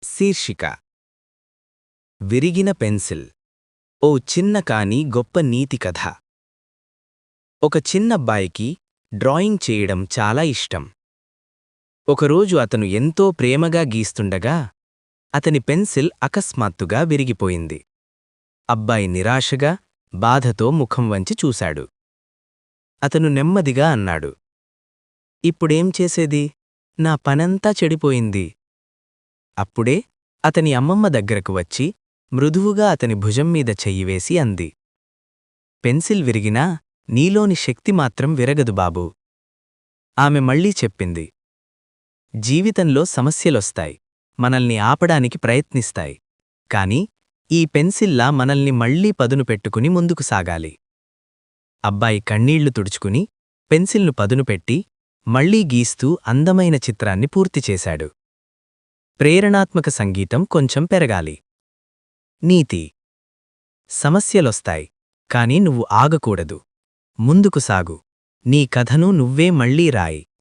శీర్షిక విరిగిన పెన్సిల్. ఓ చిన్న కాని గొప్ప నీతి కథ. ఒక చిన్నబ్బాయికి డ్రాయింగ్ చేయడం చాలా ఇష్టం. ఒకరోజు అతను ఎంతో ప్రేమగా గీస్తుండగా అతని పెన్సిల్ అకస్మాత్తుగా విరిగిపోయింది. అబ్బాయి నిరాశగా, బాధతో ముఖం వంచి చూశాడు. అతను నెమ్మదిగా అన్నాడు, "ఇప్పుడేం చేసేది? నా పనంతా చెడిపోయింది." అప్పుడే అతని అమ్మమ్మ దగ్గరకు వచ్చి మృదువుగా అతని భుజం మీద చెయ్యివేసి అంది, "పెన్సిల్ విరిగినా నీలోని శక్తి మాత్రం విరగదు బాబూ." ఆమె మళ్ళీ చెప్పింది, "జీవితంలో సమస్యలొస్తాయి, మనల్ని ఆపడానికి ప్రయత్నిస్తాయి. కాని ఈ పెన్సిల్లా మనల్ని మళ్లీ పదును పెట్టుకుని ముందుకు సాగాలి." అబ్బాయి కన్నీళ్లు తుడుచుకుని పెన్సిల్ను పదునుపెట్టి మళ్లీ గీస్తూ అందమైన చిత్రాన్ని పూర్తిచేశాడు. ప్రేరణాత్మక సంగీతం కొంచెం పెరగాలి. నీతి: సమస్యలొస్తాయి, కాని నువ్వు ఆగకూడదు. ముందుకు సాగు. నీ కథను నువ్వే మళ్లీ రాయి.